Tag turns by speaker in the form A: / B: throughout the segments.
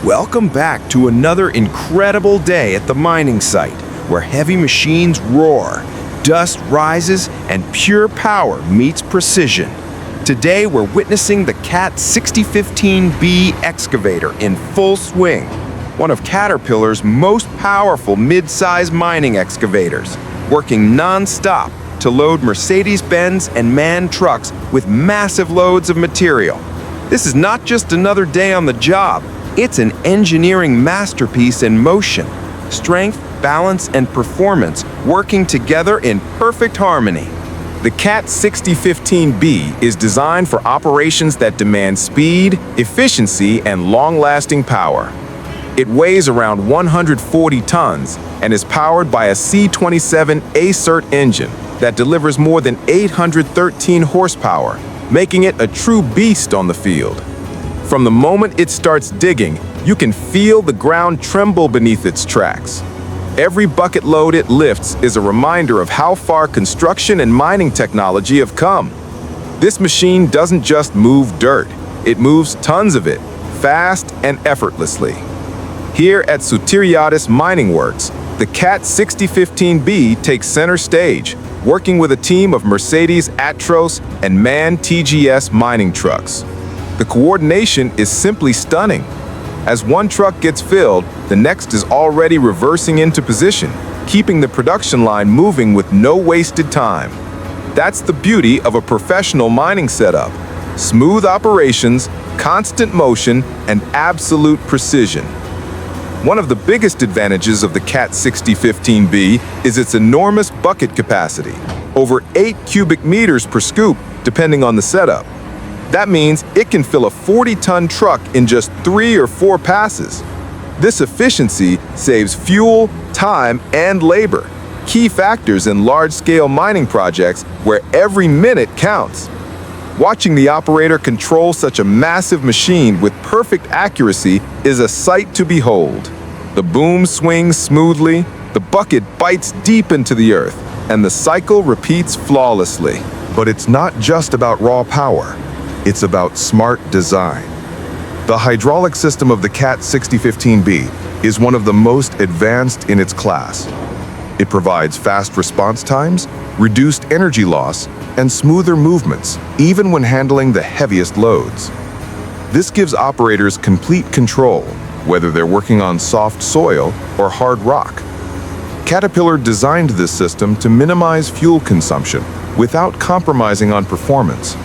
A: Welcome back to another incredible day at the mining site, where heavy machines roar, dust rises, and pure power meets precision. Today, we're witnessing the CAT 6015B Excavator in full swing, one of Caterpillar's most powerful mid-size mining excavators, working non-stop to load Mercedes-Benz and MAN trucks with massive loads of material. This is not just another day on the job. It's an engineering masterpiece in motion. Strength, balance, and performance working together in perfect harmony.
B: The CAT 6015B is designed for operations that demand speed, efficiency, and long-lasting power. It weighs around 140 tons and is powered by a C27 ACERT engine that delivers more than 813 horsepower, making it a true beast on the field. From the moment it starts digging, you can feel the ground tremble beneath its tracks. Every bucket load it lifts is a reminder of how far construction and mining technology have come. This machine doesn't just move dirt, it moves tons of it, fast and effortlessly. Here at Sotiriadis Mining Works, the CAT 6015B takes center stage, working with a team of Mercedes Atros and MAN TGS mining trucks. The coordination is simply stunning. As one truck gets filled, the next is already reversing into position, keeping the production line moving with no wasted time. That's the beauty of a professional mining setup. Smooth operations, constant motion, and absolute precision. One of the biggest advantages of the CAT 6015B is its enormous bucket capacity, over 8 cubic meters per scoop, depending on the setup. That means it can fill a 40-ton truck in just 3 or 4 passes. This efficiency saves fuel, time, and labor, key factors in large-scale mining projects where every minute counts. Watching the operator control such a massive machine with perfect accuracy is a sight to behold. The boom swings smoothly, the bucket bites deep into the earth, and the cycle repeats flawlessly.
C: But it's not just about raw power. It's about smart design. The hydraulic system of the CAT 6015B is one of the most advanced in its class. It provides fast response times, reduced energy loss, and smoother movements, even when handling the heaviest loads. This gives operators complete control, whether they're working on soft soil or hard rock. Caterpillar designed this system to minimize fuel consumption without compromising on performance,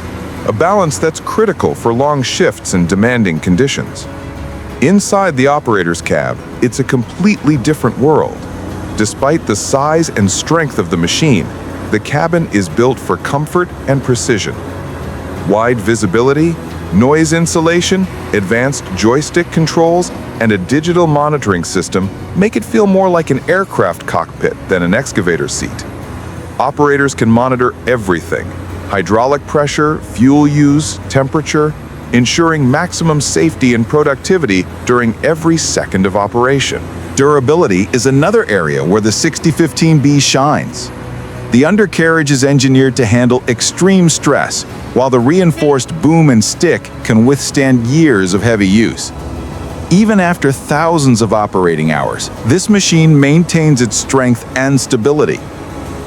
C: a balance that's critical for long shifts and demanding conditions. Inside the operator's cab, it's a completely different world. Despite the size and strength of the machine, the cabin is built for comfort and precision. Wide visibility, noise insulation, advanced joystick controls, and a digital monitoring system make it feel more like an aircraft cockpit than an excavator seat. Operators can monitor everything: hydraulic pressure, fuel use, temperature, ensuring maximum safety and productivity during every second of operation.
D: Durability is another area where the 6015B shines. The undercarriage is engineered to handle extreme stress, while the reinforced boom and stick can withstand years of heavy use. Even after thousands of operating hours, this machine maintains its strength and stability.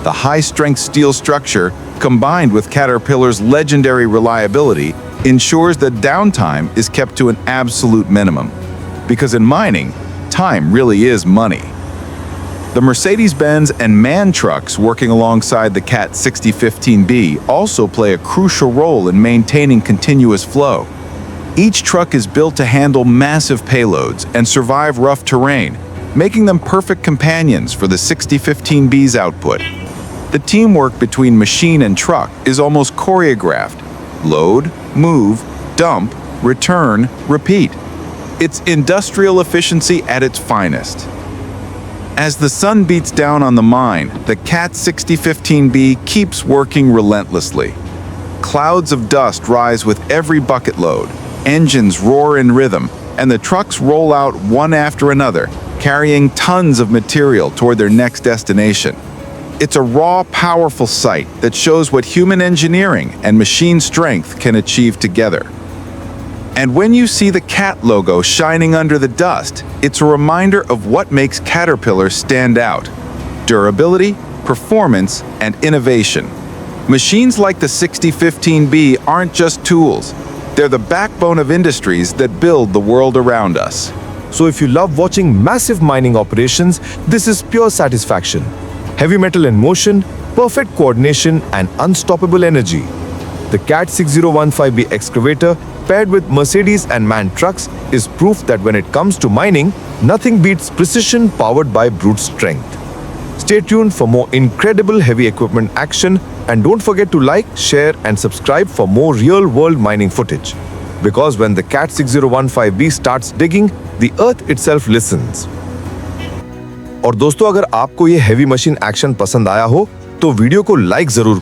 D: The high-strength steel structure, combined with Caterpillar's legendary reliability, ensures that downtime is kept to an absolute minimum. Because in mining, time really is money. The Mercedes-Benz and MAN trucks working alongside the CAT 6015B also play a crucial role in maintaining continuous flow. Each truck is built to handle massive payloads and survive rough terrain, making them perfect companions for the 6015B's output. The teamwork between machine and truck is almost choreographed. Load, move, dump, return, repeat. It's industrial efficiency at its finest. As the sun beats down on the mine, the CAT 6015B keeps working relentlessly. Clouds of dust rise with every bucket load, engines roar in rhythm, and the trucks roll out one after another, carrying tons of material toward their next destination. It's a raw, powerful sight that shows what human engineering and machine strength can achieve together. And when you see the cat logo shining under the dust, it's a reminder of what makes Caterpillar stand out: durability, performance, and innovation. Machines like the 6015B aren't just tools. They're the backbone of industries that build the world around us.
E: So if you love watching massive mining operations, this is pure satisfaction. Heavy metal in motion, perfect coordination, and unstoppable energy. The CAT 6015B Excavator, paired with Mercedes and MAN trucks, is proof that when it comes to mining, nothing beats precision powered by brute strength. Stay tuned for more incredible heavy equipment action, and don't forget to like, share, and subscribe for more real-world mining footage. Because when the CAT 6015B starts digging, the earth itself listens. और दोस्तों, अगर आपको ये heavy machine action पसंद आया हो तो video को लाइक जरूर